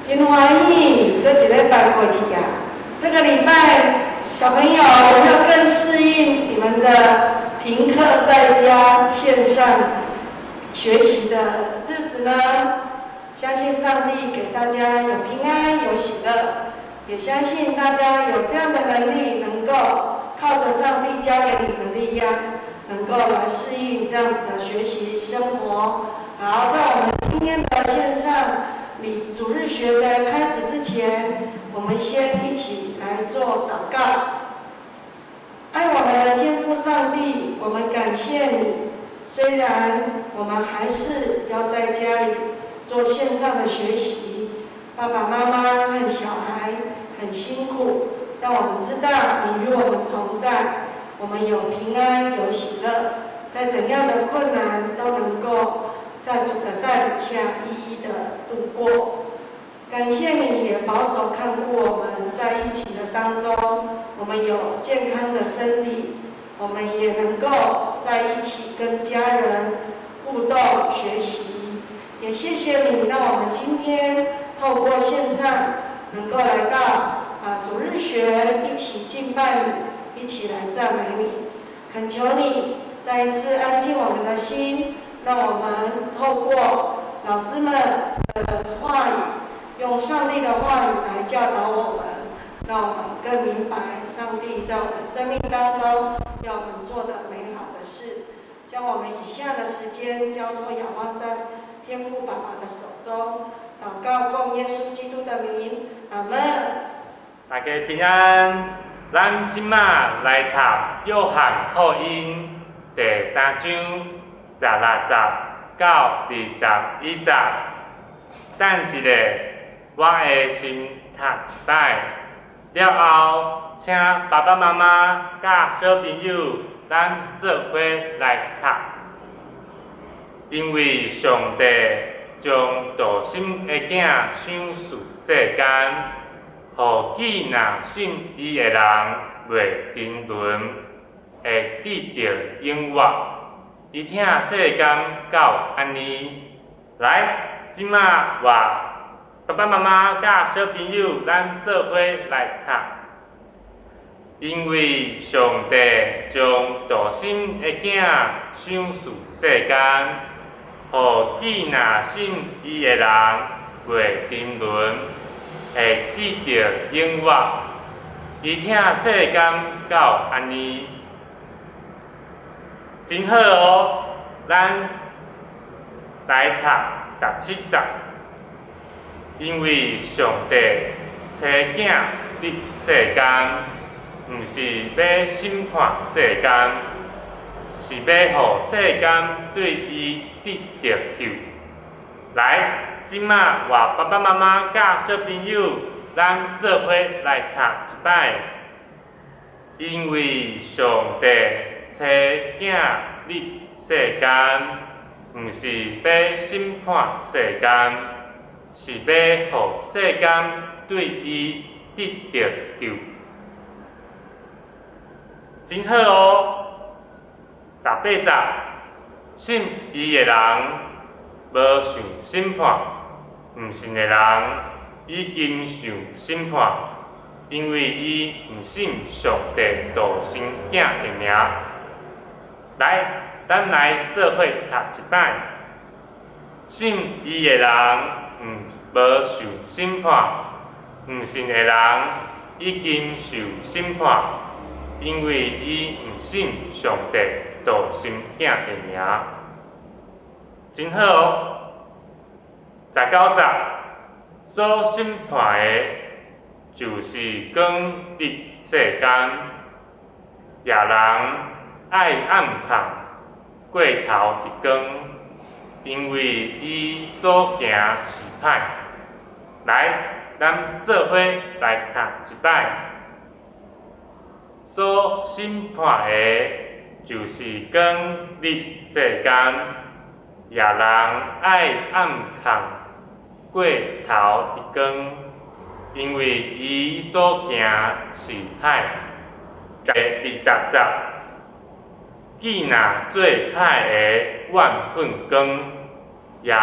真欢喜，搁一礼拜过去啊！这个礼拜，小朋友有没有更适应你们的停课在家线上学习的日子呢？相信上帝给大家有平安有喜乐，也相信大家有这样的能力，能够靠着上帝教给你的力量，能够来适应这样子的学习生活。好，在我们今天的线上主日学的开始之前，我们先一起来做祷告。爱我们的天父上帝，我们感谢你。虽然我们还是要在家里做线上的学习，爸爸妈妈和小孩很辛苦，但我们知道你与我们同在，我们有平安有喜乐，在怎样的困难都能够在主的带领下一一的度过。感谢你也保守看顾我们在疫情的当中，我们有健康的身体，我们也能够在一起跟家人互动学习。也谢谢你让我们今天透过线上能够来到主日学，一起敬拜你，一起来赞美你。恳求你再一次安静我们的心，让我们透过老师们的话语，用上帝的话语来教导我们，让我们更明白上帝在我们生命当中要我们做的美好的事。将我们以下的时间交托仰望在天父爸爸的手中，祷告奉耶稣基督的名，阿门。大家平安，咱今仔来读约翰福音第3章16到21节。等一下，我会先读一摆，了后请爸爸妈妈甲小朋友咱做伙来读。因为上帝将道心的囝赏赐世间，互既若信伊的人袂沉沦，会得到永活。伊听世间到安尼，来，即马我爸爸妈妈甲小朋友咱做伙来读。因为上帝将道心的囝赏赐世间，互既若信伊的人袂沉沦，会得到永活。伊听世间到安尼，真好哦！咱来读17节。因为上帝差囝入世间，毋是要审判世间，是要互世间对伊得到救。来，即马我爸爸妈妈甲小朋友，咱做伙来读一摆。因为上帝差囝入世间，毋是要审判世间，是要互世间对伊得到救。真好哦！18节，信伊的人无受审判，毋信的人已经受审判，因为伊毋信上帝道生囝的名。来，咱来做伙读一摆。信伊的人无受审判，毋信的人已经受审判，因为伊毋信上帝道生囝的名。真好哦！19节，所审判的，就是光入世间，也人爱暗藏过头的光，因为伊所行是歹。来，咱做伙来读一摆。所审判的，就是光入世间，也人爱暗藏过头的光，因为伊所行是歹。第20节，既若做歹的万份光，也毋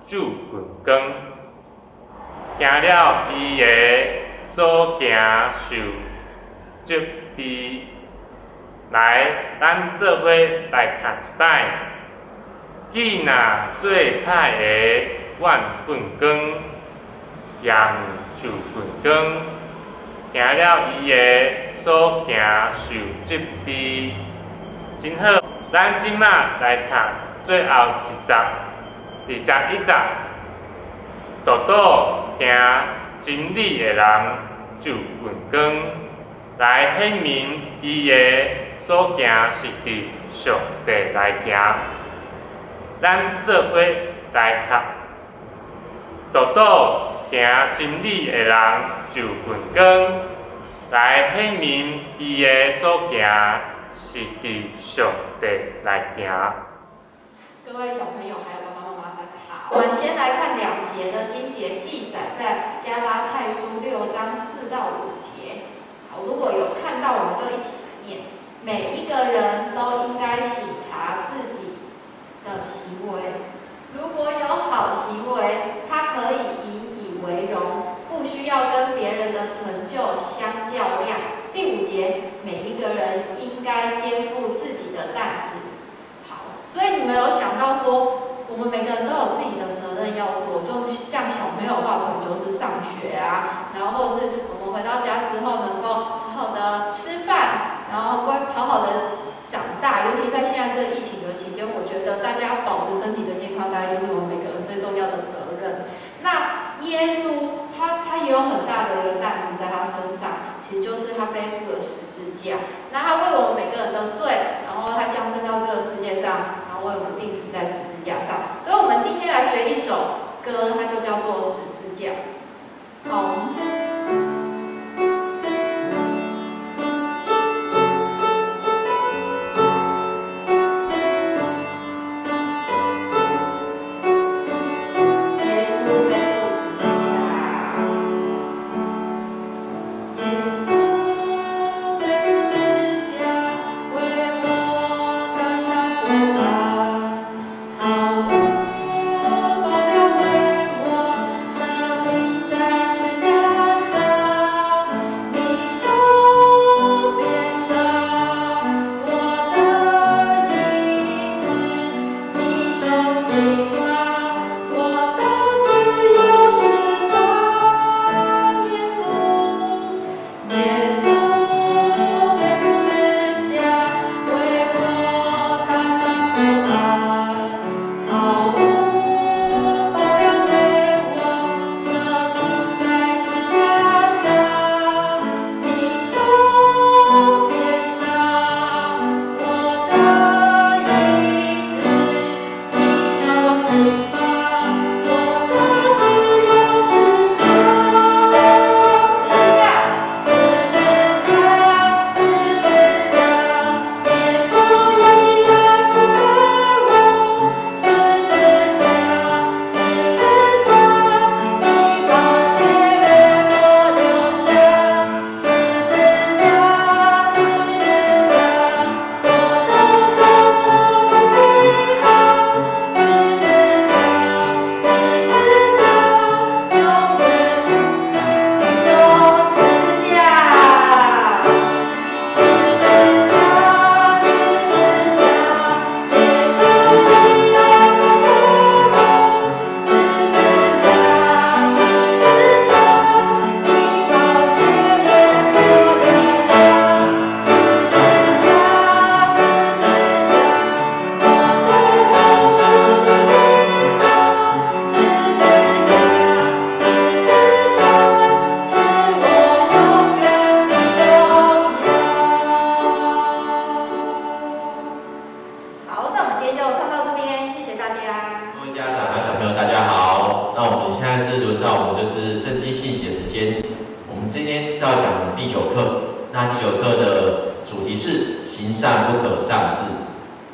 注份光。行了伊个所行受责备。来，咱做伙来读一摆。既若做歹个怨棍光，也毋就棍光，行了伊个所行受责备。真好，咱即马来读最后一集，21集。道道行真理的人就棍光，来显明伊个所行是伫上帝来行。咱做伙来读。道道行真理的人就棍光，来显明伊个所行是伫上帝来行。各位小朋友还有爸爸妈妈大家好。我们先来看2节的经节，记载在加拉太书6章4到5节。好，如果有看到，我们就一起来念。每一个人都应该省察自己的行为，如果有好行为，他可以引以为荣，不需要跟别人的成就相较量。第5节，每一个人应该肩负自己的担子。好，所以你们有想到说，我们每个人都有自己的责任要做，就像小朋友的话，可能就是上学啊，然后或者是我们回到家之后能够好好的吃饭，然后好好的长大。尤其在现在这个疫情的期间，我觉得大家保持身体的健康，大概就是我们每个人最重要的责任。那耶稣他也有很大的一个担子在他身上，其实就是他背负了十字架。那他为我们每个人的罪，然后他降生到这个世界上，然后为我们钉死在十字架上。所以我们今天来学一首歌，它就叫做《十字架》。好。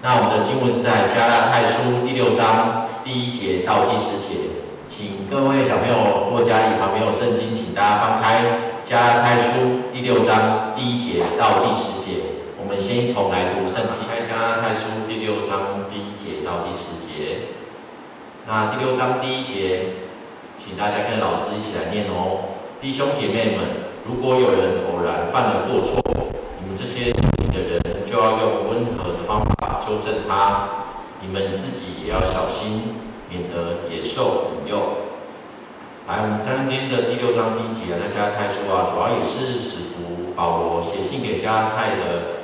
那我们的经文是在加拉太书第6章第1节到第10节，请各位小朋友，如果家里旁边有圣经，请大家翻开加拉太书第6章第1节到第10节。我们先从来读圣经，开加拉太书第6章第1节到第10节。那第6章第1节，请大家跟老师一起来念哦。弟兄姐妹们，如果有人偶然犯了过错，你们这些属灵的人就要用温和的方法纠正他，你们自己也要小心，免得也受引诱。来，我们今天的第6章第1节在加拉太书主要也是使徒保罗写信给加拉太的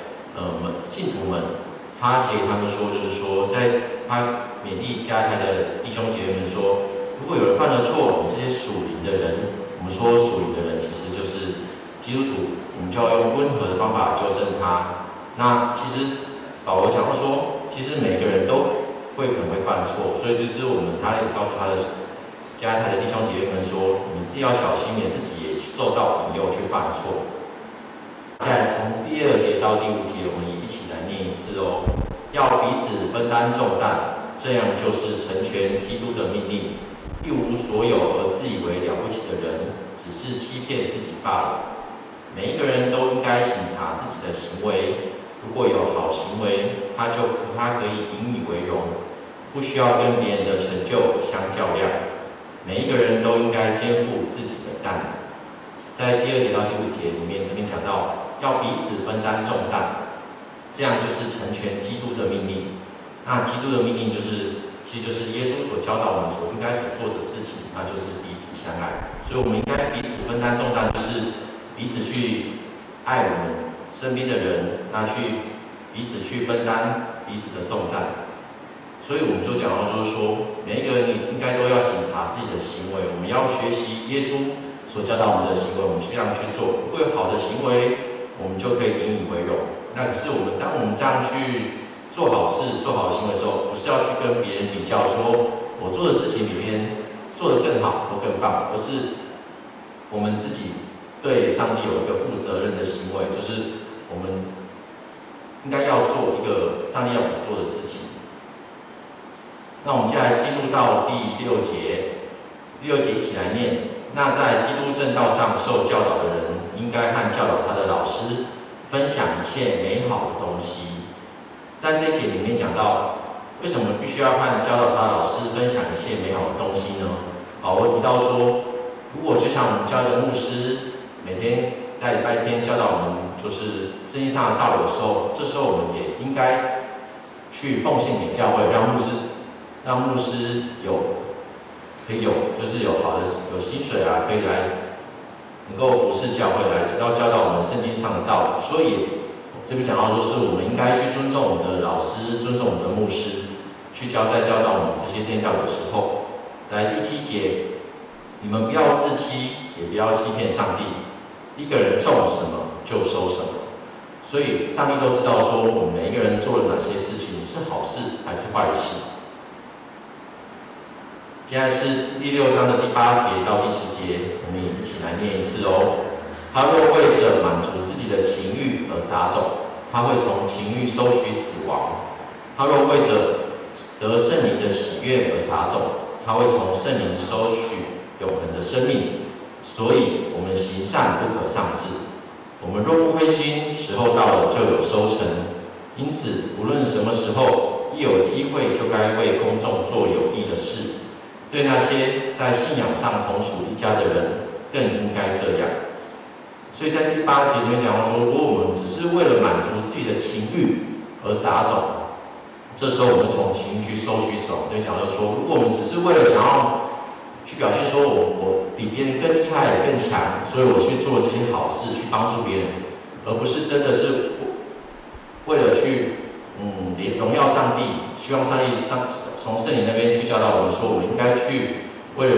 信徒们，他写给他们说，就是说，在他勉励加拉太的弟兄姐妹们说，如果有人犯了错，我们这些属灵的人，我们说属灵的人其实就是基督徒，我们就要用温和的方法纠正他。那其实保罗讲到说，其实每个人都可能会犯错，所以就是他也告诉他的加拉太的弟兄姐妹们说，你们自己要小心，免自己也受到引诱去犯错。接下来从第2节到第5节，我们也一起来念一次哦。要彼此分担重担，这样就是成全基督的命令。一无所有而自以为了不起的人，只是欺骗自己罢了。每一个人都应该省察自己的行为，如果有好行为，他可以引以为荣，不需要跟别人的成就相较量。每一个人都应该肩负自己的担子。在第2节到第5节里面，这边讲到要彼此分担重担，这样就是成全基督的命令。那基督的命令其实就是耶稣所教导我们所应该所做的事情，那就是彼此相爱。所以我们应该彼此分担重担，就是彼此去爱我们身边的人，那去彼此去分担彼此的重担。所以我们就讲到说，每一个人应该都要省察自己的行为，我们要学习耶稣所教导我们的行为，我们去这样去做。如果有好的行为，我们就可以引以为荣。那可是当我们这样去做好事、做好的行为的时候，不是要去跟别人比较，说我做的事情里面做得更好或更棒，而是我们自己对上帝有一个负责任的行为，就是我们应该要做一个上帝要我们做的事情。那我们接下来进入到第6节，第6节一起来念。那在基督正道上受教导的人，应该和教导他的老师分享一切美好的东西。在这一节里面讲到，为什么必须要和教导他的老师分享一切美好的东西呢？保罗提到说，如果就像我们教一个牧师，每天在礼拜天教导我们就是圣经上的道理的时候，这时候我们也应该去奉献给教会，让牧师可以就是有好的有薪水可以来能够服侍教会，来教导我们圣经上的道理。所以这边讲到说，是我们应该去尊重我们的老师，尊重我们的牧师，在教导我们这些圣经道理的时候。在第7节，你们不要自欺，也不要欺骗上帝。一个人种什么就收什么。所以上帝都知道说，我们每一个人做了哪些事情是好事还是坏事。接下来是第6章的第8节到第10节，我们也一起来念一次哦。他若为着满足自己的情欲而撒种，他会从情欲收取死亡；他若为着得圣灵的喜悦而撒种，他会从圣灵收取永恒的生命。所以，我们行善不可丧志。我们若不灰心，时候到了就有收成。因此，无论什么时候，一有机会就该为公众做有益的事。对那些在信仰上同属一家的人，更应该这样。所以在第8节里面讲到说，如果我们只是为了满足自己的情欲而撒种，这时候我们从情欲去收取死亡。这边讲到说，如果我们只是为了想要去表现说我比别人更厉害、更强，所以我去做这些好事，去帮助别人，而不是真的是为了去荣耀上帝，希望上帝从圣灵那边去教导我们说，我们应该去为了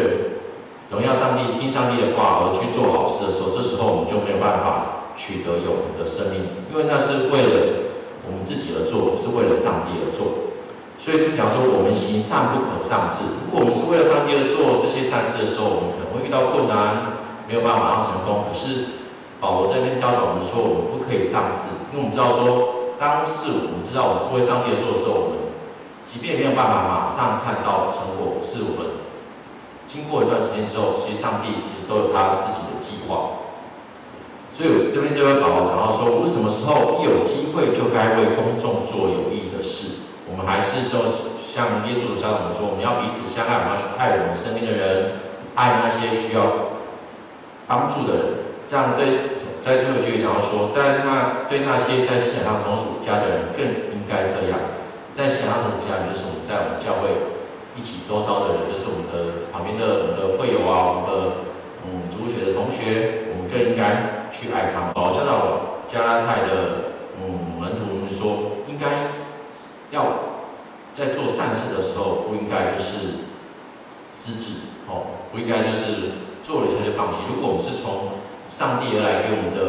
荣耀上帝、听上帝的话而去做好事的时候，这时候我们就没有办法取得永恒的生命，因为那是为了我们自己而做，不是为了上帝而做。所以这边讲说，我们行善不可丧志。如果我们是为了上帝而做这些善事的时候，我们可能会遇到困难，没有办法马上成功。可是保罗这边教导我们说，我们不可以丧志，因为我们知道说，当我们知道我们是为上帝而做的时候，我们即便没有办法马上看到成果，是我们经过一段时间之后，其实上帝其实都有他自己的计划。所以这边就会保罗讲到说，无论什么时候一有机会，就该为公众做有益的事。我们还是说，像耶稣所教导我们说，我们要彼此相爱，我们要去爱我们身边的人，爱那些需要帮助的人。这样在最后一句讲到说，对那些在信仰上同属家的人更应该这样。在信仰上同属家人，就是我们在我们教会一起周遭的人，就是我们的旁边的我们的会友啊，我们的主学的同学，我们更应该去爱他们。教导加拉太的门徒们说，应该要在做善事的时候，不应该就是失志不应该就是做了一下就放弃。如果我们是从上帝而来给我们的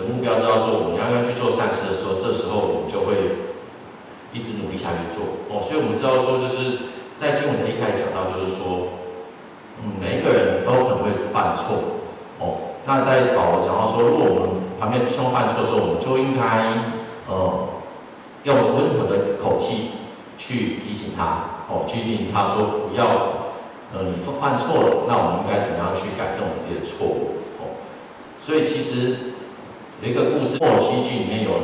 目标，知道说我们要去做善事的时候，这时候我们就会一直努力下去做所以我们知道说，就是在经文的一开始讲到，就是说，每一个人都可能会犯错那在保罗讲到说，如果我们旁边弟兄犯错的时候，我们就应该用温和的口气去提醒他去提醒他说不要你犯错了，那我们应该怎么样去改正我们自己的错误所以其实有一个故事，《木偶奇遇记》里面有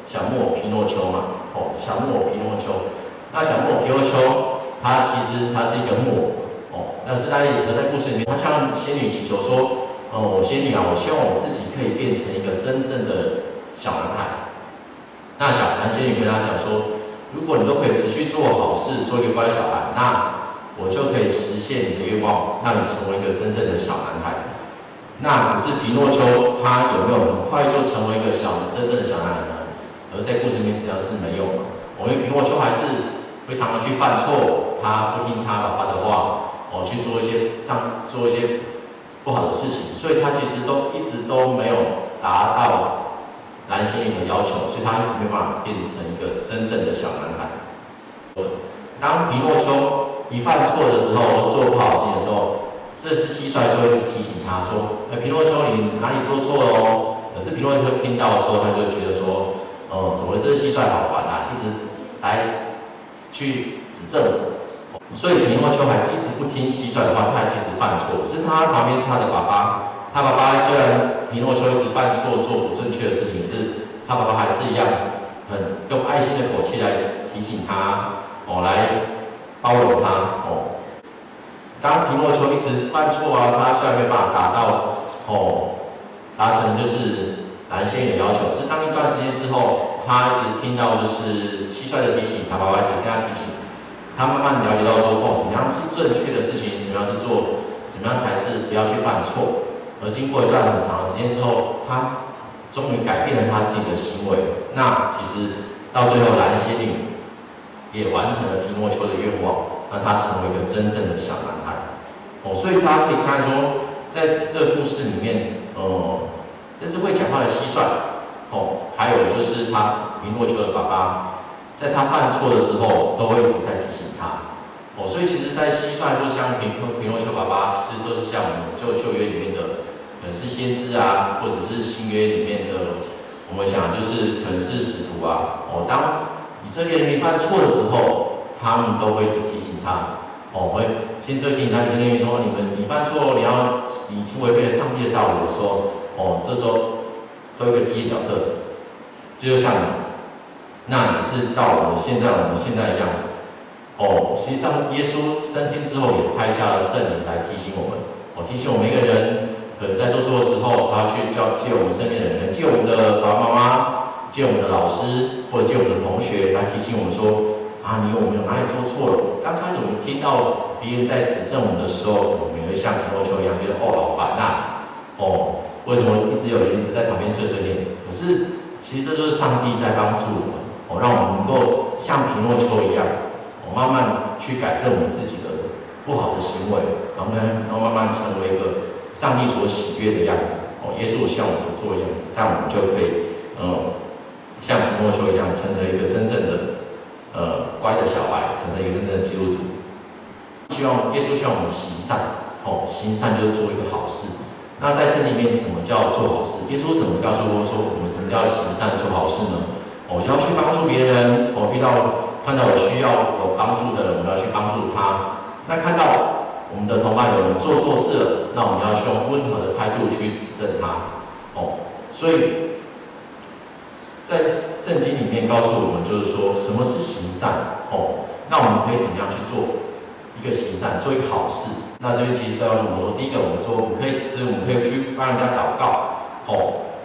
小木偶皮诺丘嘛小木偶皮诺丘，那小木偶皮诺丘他其实是一个木偶但是大家也知道在故事里面，他向仙女祈求说仙女啊，我希望我自己可以变成一个真正的小男孩。那男仙女跟他讲说，如果你都可以持续做好事，做一个乖小孩，那我就可以实现你的愿望，让你成为一个真正的小男孩。那可是皮诺丘他有没有很快就成为一个真正的小男孩呢？而在故事里面实际上是没有因为皮诺丘还是会常常去犯错，他不听他爸爸的话去做一些不好的事情，所以他其实一直都没有达到蓝仙女的要求，所以他一直没有办法变成一个真正的小男孩。当皮诺丘一犯错的时候，或做不好的事情的时候，这是蟋蟀就会提醒他说：“皮诺丘，你哪里做错了哦？”可是皮诺丘听到的时候，他就觉得说：“怎么这蟋蟀好烦啊，一直来去指正我。”所以皮诺丘还是一直不听蟋蟀的话，他还是一直犯错。是他旁边是他的爸爸，他爸爸虽然皮诺丘一直犯错，做不正确的事情，是他爸爸还是一样很用爱心的口气来提醒他，来包容他。当皮诺丘一直犯错他虽然没办法达成就是蓝仙女的要求，是当一段时间之后，他一直听到就是蟋蟀的提醒，他爸爸一直跟他提醒。他慢慢了解到说，什么样是正确的事情，怎么样是做，怎么样才是不要去犯错。而经过一段很长的时间之后，他终于改变了他自己的行为。那其实到最后，蓝仙女也完成了皮诺丘的愿望，让他成为一个真正的小男孩。所以大家可以看说，在这个故事里面，这是会讲话的蟋蟀，还有就是他皮诺丘的爸爸。在他犯错的时候，都会一直在提醒他。所以其实，在蟋蟀就像皮诺丘爸爸，就是像我们旧约里面的，可能是先知啊，或者是新约里面的，我们想就是可能是使徒啊。当以色列人民犯错的时候，他们都会一直提醒他。会先提醒他，以色列人说：你犯错，你已经违背了上帝的道理的时候，这时候都有一个提醒角色，就像你。那也是到我们现在一样，实际上耶稣升天之后也派下了圣灵来提醒我们，提醒我们每个人可能在做错的时候，他去借我们身边的人，借我们的爸爸妈妈，借我们的老师，或者借我们的同学来提醒我们说：我们有哪里做错了？刚开始我们听到别人在指正我们的时候，我们也会像皮诺丘一样觉得好烦啊，为什么一直有人一直在旁边碎碎念？可是其实这就是上帝在帮助我们。让我们能够像皮诺丘一样，慢慢去改正我们自己的不好的行为，然后慢慢成为一个上帝所喜悦的样子。耶稣希望我们所做的样子，这样我们就可以像皮诺丘一样，成为一个真正的乖的小孩，成为一个真正的基督徒。耶稣希望我们行善，行善就是做一个好事。那在圣经里面，什么叫做好事？耶稣怎么告诉我说，我们什么叫行善做好事呢？要去帮助别人，看到有需要有帮助的人，我们要去帮助他。那看到我们的同伴有人做错事了，那我们要去用温和的态度去指正他。所以在圣经里面告诉我们，就是说什么是行善。那我们可以怎么样去做？一个行善，做一个好事。那这边其实都要求我们说，第一个我们可以去帮人家祷告，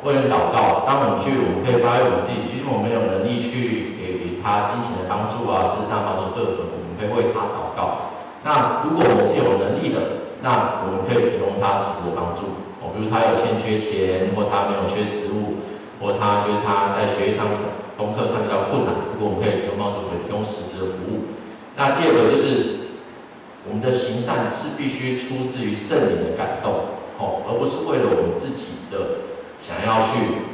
为人祷告。当我们可以发挥我们自己，其实我们有能力去给他金钱的帮助啊，事实上帮助我们可以为他祷告。那如果我们是有能力的，那我们可以提供他实质的帮助。比如他有欠缺钱，或他没有缺食物，或他在学业上、功课上比较困难，如果我们可以提供帮助，我们提供实质的服务。那第二个就是我们的行善是必须出自于圣灵的感动，而不是为了我们自己的想要去，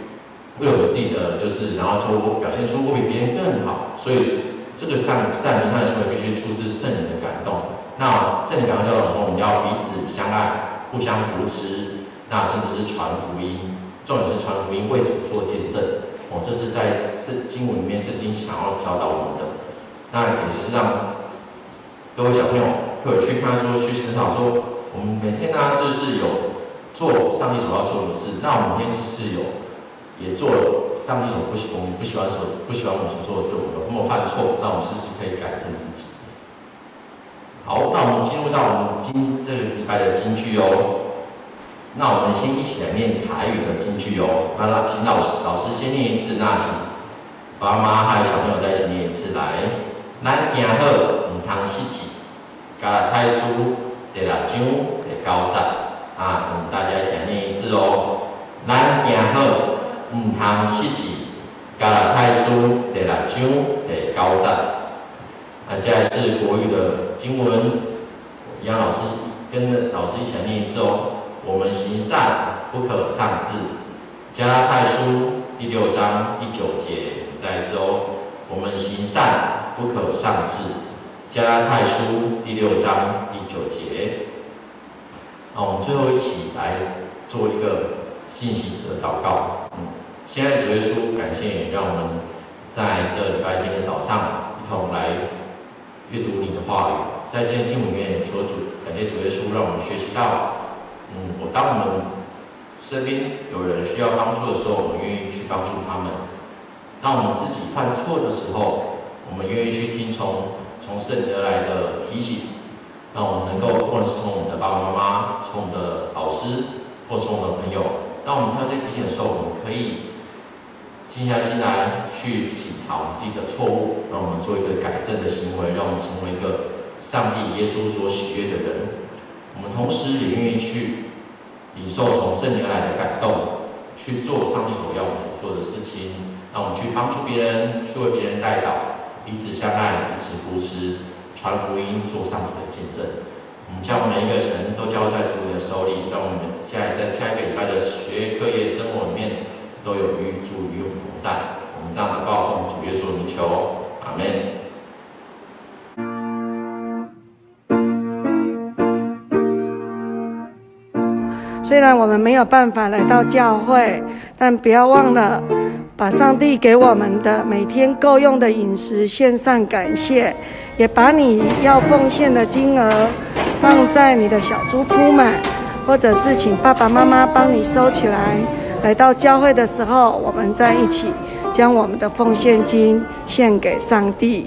为了我们自己的就是想要表现出我比别人更好，所以这个善行善的行为必须出自圣灵的感动。那圣灵感动教导说，我们要彼此相爱，互相扶持，那甚至是传福音，重点是传福音为主做见证。这是在经文里面圣经想要教导我们的。那也是让各位小朋友可以去看说，去思考说，我们每天呢是不是有做上帝所要做的事？那我们每天是不是也做了上帝所不喜欢我们所做的事？我们有没有犯错？那我们是不是可以改正自己？好，那我们进入到我们这个礼拜的金句哦。那我们先一起来念台语的金句哦。那请老师先念一次，那请爸妈还有小朋友再一起念一次来。咱行好，唔通失志。加拉太书第6章第9节，我们大家一起来念一次哦。咱行好，唔通失志。加拉太书第6章第9节。接下来是国语的经文，一样跟老师一起来念一次哦。我们行善不可丧志。加拉太书第6章第9节，再一次哦。我们行善不可丧志。加拉太书第6章第9节。我们最后一起来做一个信息者祷告。亲爱的主耶稣，感谢你让我们在这礼拜天的早上一同来阅读你的话语。在这些经文里面，感谢主耶稣，让我们学习到，当我们身边有人需要帮助的时候，我们愿意去帮助他们。当我们自己犯错的时候，我们愿意去听从圣灵而来的提醒，让我们能够，不管是从我们的爸爸妈妈、从我们的老师，或从我们的朋友，当我们听到这些提醒的时候，我们可以静下心来去检查我们自己的错误，让我们做一个改正的行为，让我们成为一个上帝耶稣所喜悦的人。我们同时也愿意去领受从圣灵而来的感动，去做上帝所要我们所做的事情。让我们去帮助别人，去为别人代祷，彼此相爱，彼此扶持，传福音，做上帝的见证。我们将每一个人都交在主的手里，让我们在下一个礼拜的学业、课业、生活里面都有主与我们同在。我们这样祷告，奉主耶稣的名求，阿们。虽然我们没有办法来到教会，但不要忘了把上帝给我们的每天够用的饮食献上感谢，也把你要奉献的金额放在你的小猪铺满，或者是请爸爸妈妈帮你收起来。来到教会的时候，我们再一起将我们的奉献金献给上帝。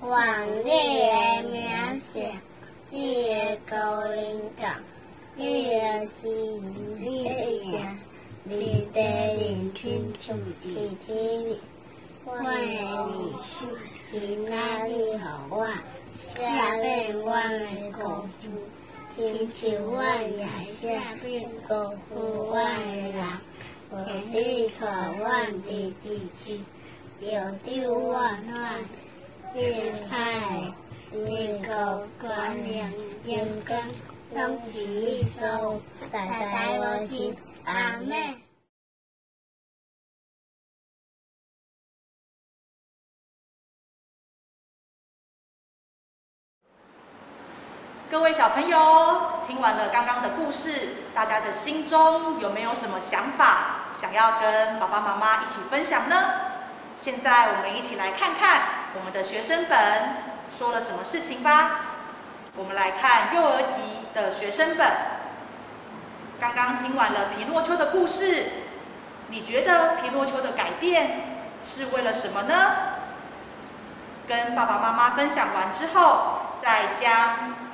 王你的名声，你的高领导，你的旨意，你的声，你的聆听，体贴你，我的你是哪里好我，下边我的辜负，亲像我也下边辜负我的人，天地带我弟弟去，又丢我暖，变歹因果关联，因果拢是伊所，代代无尽，阿妹。各位小朋友，听完了刚刚的故事，大家的心中有没有什么想法，想要跟爸爸妈妈一起分享呢？现在我们一起来看看我们的学生本说了什么事情吧。我们来看幼儿级的学生本。刚刚听完了皮诺丘的故事，你觉得皮诺丘的改变是为了什么呢？跟爸爸妈妈分享完之后，再将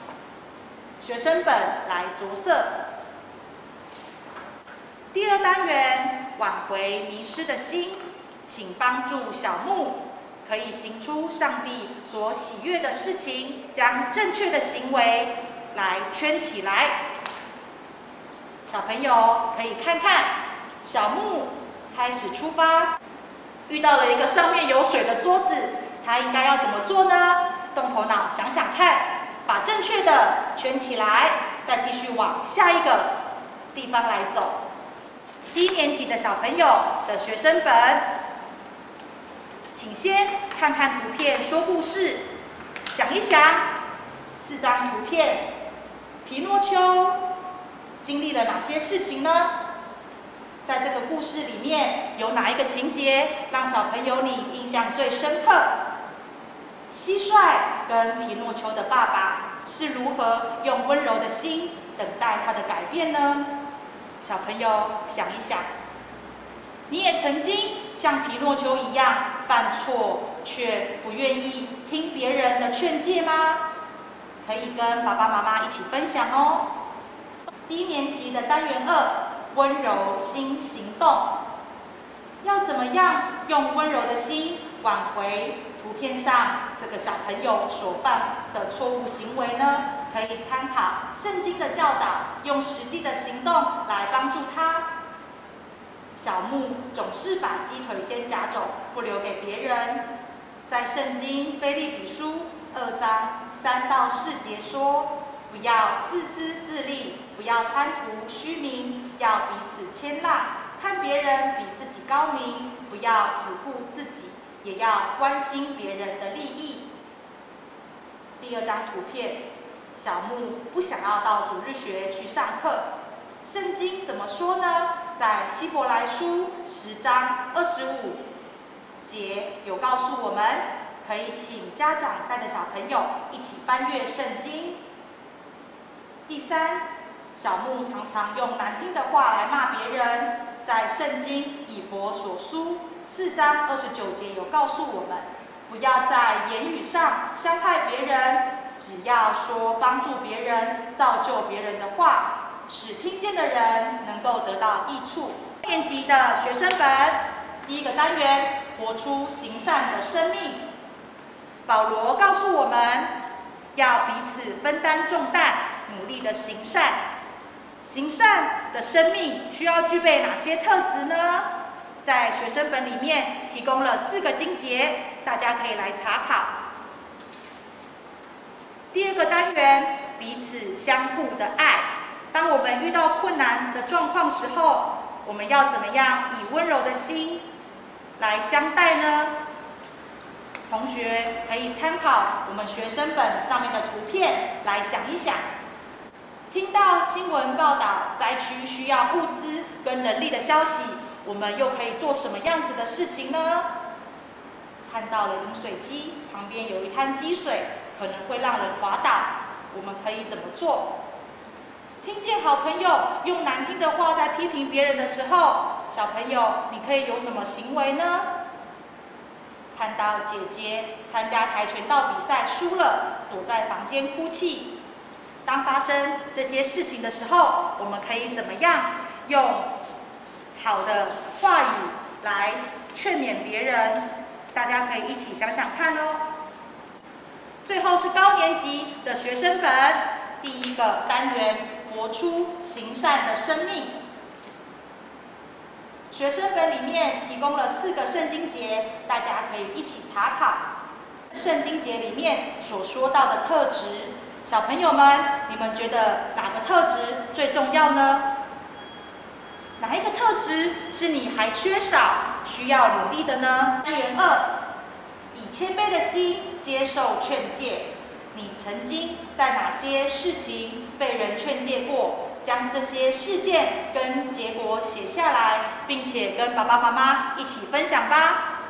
学生本来着色。第二单元挽回迷失的心，请帮助小木可以行出上帝所喜悦的事情，将正确的行为来圈起来。小朋友可以看看小木开始出发，遇到了一个上面有水的桌子，他应该要怎么做呢？动头脑想想看。把正确的圈起来，再继续往下一个地方来走。低年级的小朋友的学生本，请先看看图片说故事，想一想4张图片，皮诺丘经历了哪些事情呢？在这个故事里面有哪一个情节让小朋友你印象最深刻？蟋蟀跟皮诺丘的爸爸是如何用温柔的心等待他的改变呢？小朋友想一想，你也曾经像皮诺丘一样犯错，却不愿意听别人的劝诫吗？可以跟爸爸妈妈一起分享哦。低年级的单元2，温柔心行动，要怎么样用温柔的心挽回图片上这个小朋友所犯的错误行为呢？可以参考圣经的教导，用实际的行动来帮助他。小木总是把鸡腿先夹走，不留给别人。在圣经腓立比书2章3到4节说：不要自私自利，不要贪图虚名，要彼此谦让，看别人比自己高明，不要只顾自己，也要关心别人的利益。第2张图片，小木不想要到主日学去上课。圣经怎么说呢？在希伯来书10章25节有告诉我们，可以请家长带着小朋友一起翻阅圣经。第3，小木常常用难听的话来骂别人。在圣经以弗所书4章29节有告诉我们，不要在言语上伤害别人，只要说帮助别人、造就别人的话，使听见的人能够得到益处。年级的学生本，第1个单元，活出行善的生命。保罗告诉我们，要彼此分担重担，努力的行善。行善的生命需要具备哪些特质呢？在学生本里面提供了4个经节，大家可以来查考。第2个单元，彼此相互的爱。当我们遇到困难的状况时候，我们要怎么样以温柔的心来相待呢？同学可以参考我们学生本上面的图片来想一想。听到新闻报道灾区需要物资跟人力的消息，我们又可以做什么样子的事情呢？看到了饮水机旁边有一滩积水，可能会让人滑倒，我们可以怎么做？听见好朋友用难听的话在批评别人的时候，小朋友你可以有什么行为呢？看到姐姐参加跆拳道比赛输了，躲在房间哭泣。当发生这些事情的时候，我们可以怎么样用好的话语来劝勉别人？大家可以一起想想看哦。最后是高年级的学生本，第一个单元活出行善的生命。学生本里面提供了4个圣经节，大家可以一起查考。圣经节里面所说到的特质，小朋友们，你们觉得哪个特质最重要呢？哪一个特质是你还缺少、需要努力的呢？单元2，以谦卑的心接受劝诫。你曾经在哪些事情被人劝诫过？将这些事件跟结果写下来，并且跟爸爸妈妈一起分享吧。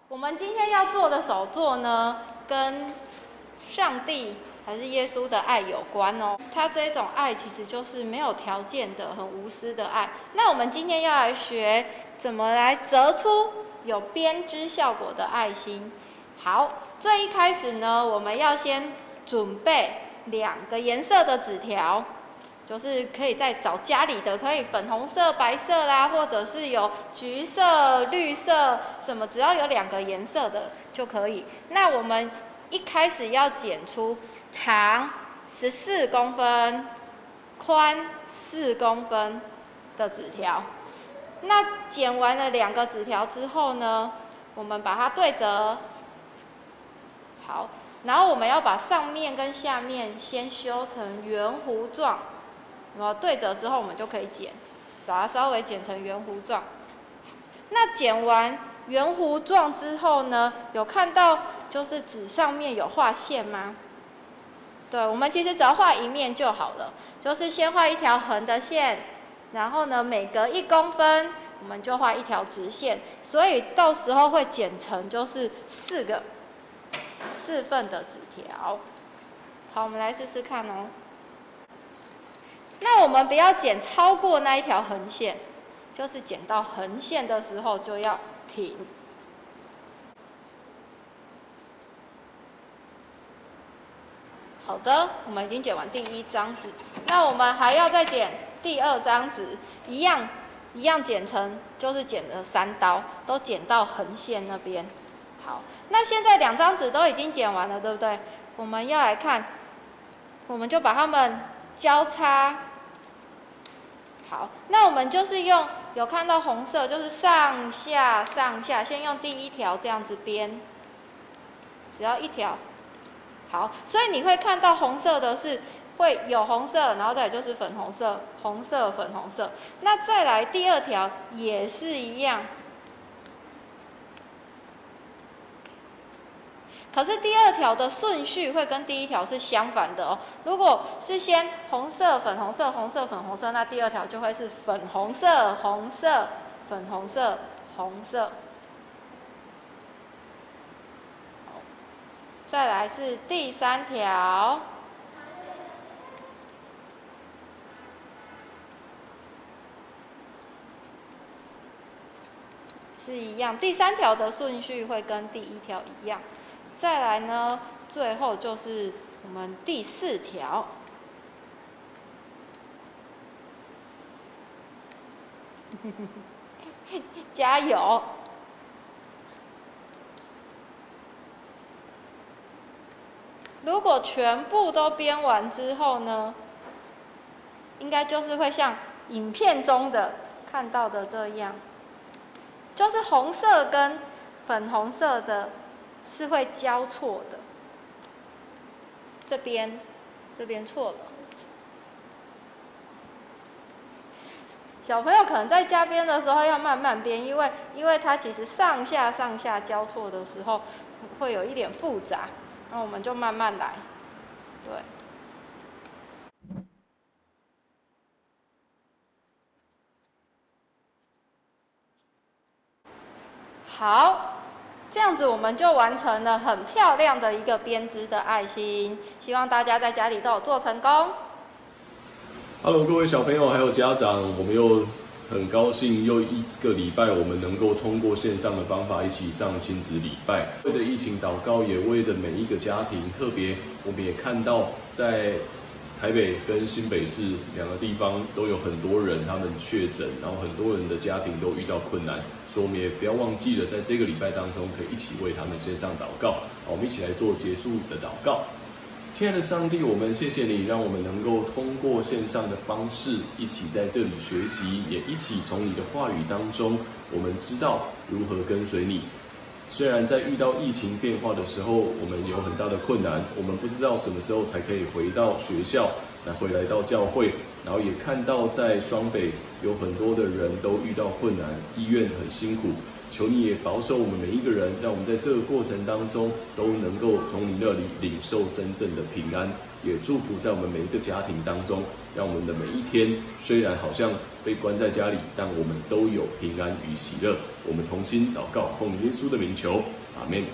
我们今天要做的手作呢，跟上帝还是耶稣的爱有关哦。他这种爱其实就是没有条件的、很无私的爱。那我们今天要来学怎么来折出有编织效果的爱心。好，最一开始呢，我们要先准备2个颜色的纸条，就是可以再找家里的，可以粉红色、白色啦，或者是有橘色、绿色，什么只要有2个颜色的就可以。那我们一开始要剪出长14公分、宽4公分的纸条。那剪完了2个纸条之后呢，我们把它对折。好，然后我们要把上面跟下面先修成圆弧状，然后对折之后我们就可以剪，把它稍微剪成圆弧状。那剪完圆弧状之后呢，有看到就是纸上面有画线吗？对，我们其实只要画一面就好了，就是先画一条横的线，然后呢每隔1公分我们就画一条直线，所以到时候会剪成就是4份的纸条。好，我们来试试看哦。那我们不要剪超过那一条横线，就是剪到横线的时候就要停。好的，我们已经剪完第1张纸，那我们还要再剪第2张纸，一样剪成，就是剪了3刀，都剪到横线那边。好，那现在2张纸都已经剪完了，对不对？我们要来看，我们就把它们交叉。好，那我们就是有看到红色，就是上下，先用第1条这样子编，只要1条。好，所以你会看到红色的是会有红色，然后再来就是粉红色，红色、粉红色。那再来第2条也是一样。可是第2条的顺序会跟第1条是相反的哦。如果是先红色、粉红色、红色、粉红色，那第2条就会是粉红色、红色、粉红色、红色。好，再来是第3条。是一样，第3条的顺序会跟第1条一样。再来呢，最后就是我们第4条。加油！如果全部都编完之后呢，应该就是会像影片中的看到的这样，就是红色跟粉红色的是会交错的。这边错了。小朋友可能在家编的时候要慢慢编，因为它其实上下交错的时候会有一点复杂，那我们就慢慢来。对。好，这样子我们就完成了很漂亮的一个编织的爱心，希望大家在家里都有做成功。Hello， 各位小朋友还有家长，我们又很高兴又一个礼拜，我们能够通过线上的方法一起上亲子礼拜。为着疫情祷告，也为着每一个家庭，特别我们也看到在台北跟新北市两个地方都有很多人他们确诊，然后很多人的家庭都遇到困难，所以我们也不要忘记了，在这个礼拜当中可以一起为他们线上祷告。好，我们一起来做结束的祷告。亲爱的上帝，我们谢谢你，让我们能够通过线上的方式一起在这里学习，也一起从你的话语当中，我们知道如何跟随你。虽然在遇到疫情变化的时候，我们有很大的困难，我们不知道什么时候才可以回到学校，回来到教会，然后也看到在双北有很多的人都遇到困难，医院很辛苦。求你也保守我们每一个人，让我们在这个过程当中都能够从你那里领受真正的平安，也祝福在我们每一个家庭当中，让我们的每一天虽然好像被关在家里，但我们都有平安与喜乐。我们同心祷告，奉耶稣的名求，阿们。